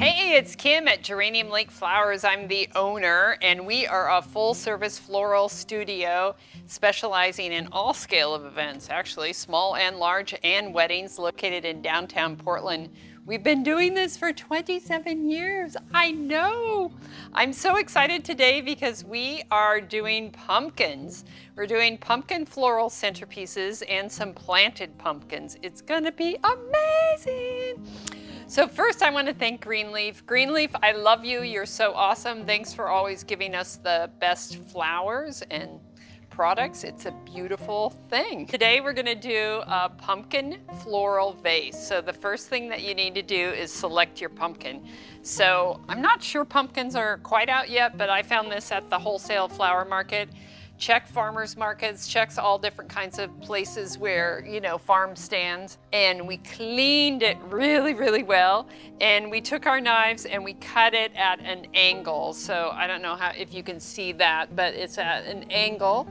Hey, it's Kim at Geranium Lake Flowers. I'm the owner, and we are a full-service floral studio specializing in all scale of events, actually small and large, and weddings, located in downtown Portland. We've been doing this for 27 years. I know. I'm so excited today because we are doing pumpkins. We're doing pumpkin floral centerpieces and some planted pumpkins. It's gonna be amazing. So first I want to thank Greeleaf. Greeleaf, I love you. You're so awesome. Thanks for always giving us the best flowers and products. It's a beautiful thing. Today we're going to do a pumpkin floral vase. So the first thing that you need to do is select your pumpkin. So I'm not sure pumpkins are quite out yet, but I found this at the Wholesale flower market. Check farmers markets, checks all different kinds of places where, you know, farm stands. And we cleaned it really, really well. And we took our knives and we cut it at an angle. So I don't know if you can see that, but it's at an angle.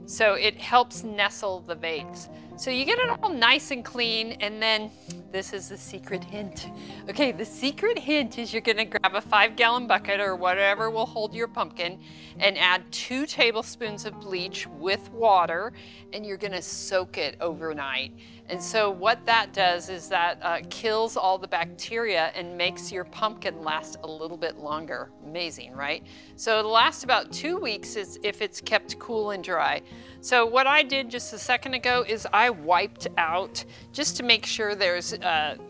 So it helps nestle the vase. So you get it all nice and clean, and then this is the secret hint. Okay, the secret hint is you're gonna grab a 5-gallon bucket or whatever will hold your pumpkin and add 2 tablespoons of bleach with water, and you're gonna soak it overnight. And so what that does is that kills all the bacteria and makes your pumpkin last a little bit longer. Amazing, right? So it'll last about 2 weeks if it's kept cool and dry. So what I did just a second ago is I wiped out just to make sure there's,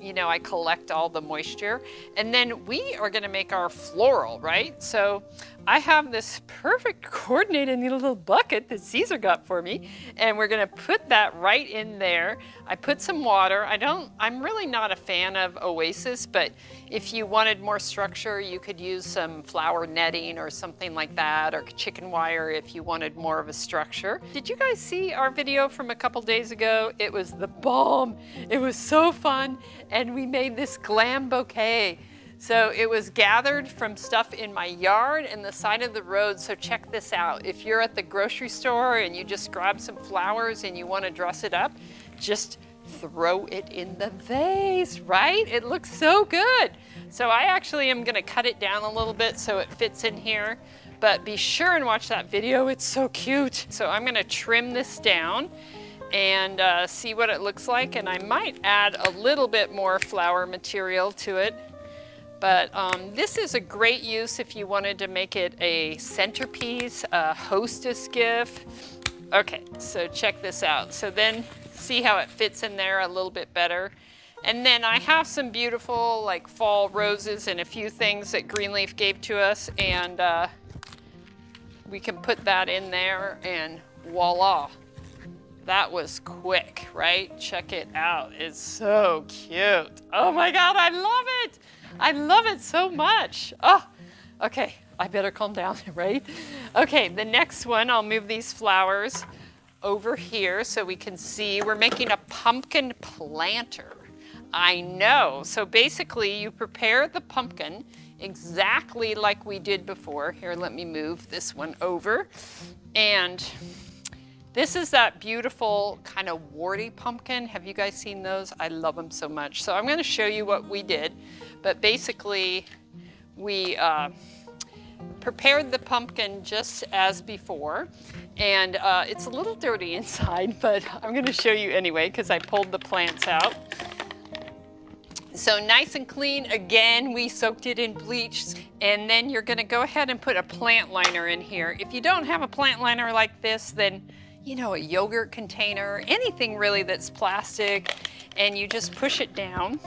you know, I collect all the moisture. And then we are gonna make our floral, right? So I have this perfect coordinated little bucket that Caesar got for me, and we're gonna put that right in there. I put some water. I'm really not a fan of Oasis, but if you wanted more structure, you could use some flower netting or something like that, or chicken wire if you wanted more of a structure. Did you guys see our video from a couple days ago? It was the bomb. It was so fun, and we made this Glam Bouquet. So it was gathered from stuff in my yard and the side of the road. So check this out. If you're at the grocery store and you just grab some flowers and you want to dress it up, just throw it in the vase, right? It looks so good. So I actually am going to cut it down a little bit so it fits in here. But be sure and watch that video. It's so cute. So I'm going to trim this down and see what it looks like. And I might add a little bit more flower material to it. But this is a great use if you wanted to make it a centerpiece, a hostess gift. Okay, so check this out. So then see how it fits in there a little bit better. And then I have some beautiful like fall roses and a few things that Greeleaf gave to us, and we can put that in there and voila. That was quick, right? Check it out. It's so cute. Oh my God, I love it. I love it so much. Oh, okay, I better calm down, right? Okay, the next one, I'll move these flowers over here so we can see. We're making a pumpkin planter. I know. So basically, you prepare the pumpkin exactly like we did before. Here, let me move this one over. And this is that beautiful kind of warty pumpkin. Have you guys seen those? I love them so much. So I'm going to show you what we did. But basically, we prepared the pumpkin just as before. And it's a little dirty inside, but I'm going to show you anyway because I pulled the plants out. So nice and clean. Again, we soaked it in bleach. And then you're going to go ahead and put a plant liner in here. If you don't have a plant liner like this, then you know, a yogurt container, anything really that's plastic, and you just push it down.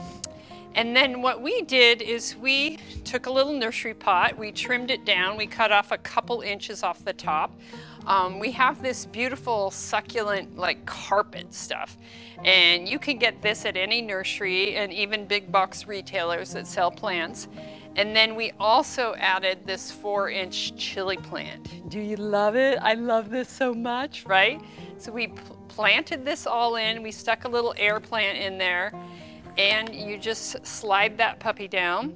And then what we did is we took a little nursery pot, we trimmed it down, we cut off a couple inches off the top. We have this beautiful succulent like carpet stuff, and you can get this at any nursery and even big box retailers that sell plants. And then we also added this 4-inch chili plant. Do you love it? I love this so much, right? So we planted this all in. We stuck a little air plant in there, and you just slide that puppy down.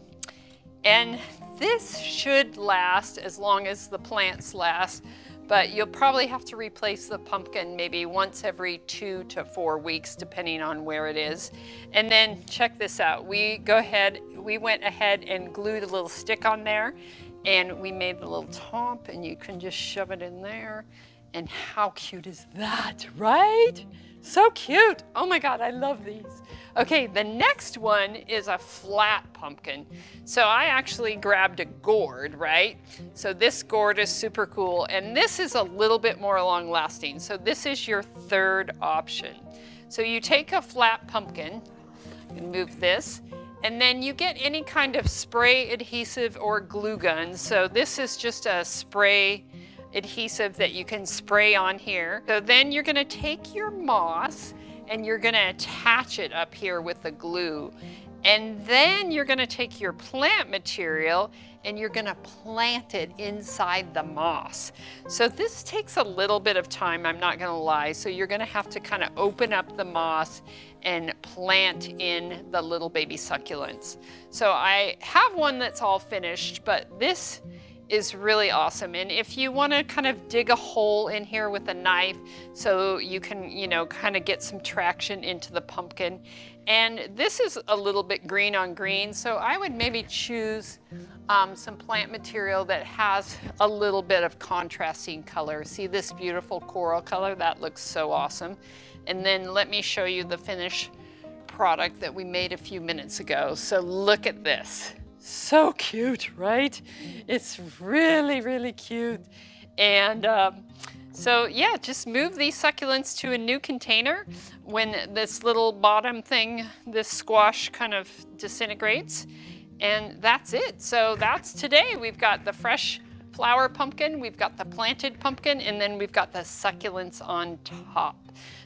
And this should last as long as the plants last. but you'll probably have to replace the pumpkin maybe once every 2 to 4 weeks, depending on where it is. And then check this out. We went ahead and glued a little stick on there, and we made the little top, and you can just shove it in there. And how cute is that, right? So cute. Oh my God, I love these. Okay, the next one is a flat pumpkin. So I actually grabbed a gourd, right? So this gourd is super cool, and this is a little bit more long lasting. So this is your third option. So you take a flat pumpkin, and move this, and then you get any kind of spray adhesive or glue gun. So this is just a spray adhesive that you can spray on here. So then you're gonna take your moss and you're gonna attach it up here with the glue. And then you're gonna take your plant material and you're gonna plant it inside the moss. So this takes a little bit of time, I'm not gonna lie. So you're gonna have to kind of open up the moss and plant in the little baby succulents. So I have one that's all finished, but this is really awesome. And if you want to kind of dig a hole in here with a knife so you can, you know, kind of get some traction into the pumpkin. And this is a little bit green on green, so I would maybe choose some plant material that has a little bit of contrasting color. See this beautiful coral color? That looks so awesome. And then let me show you the finished product that we made a few minutes ago. So look at this. So cute, right? It's really, really cute. And so yeah, just move these succulents to a new container when this little bottom thing, this squash kind of disintegrates. And that's it. So that's today. We've got the fresh flower pumpkin, we've got the planted pumpkin, and then we've got the succulents on top.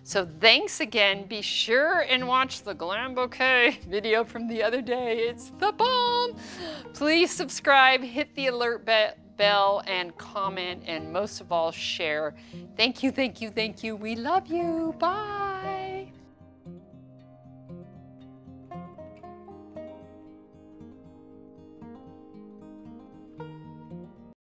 So thanks again. Be sure and watch the Glam Bouquet video from the other day. It's the bomb. Please subscribe, hit the alert bell, and comment, and most of all, share. Thank you, thank you, thank you. We love you. Bye.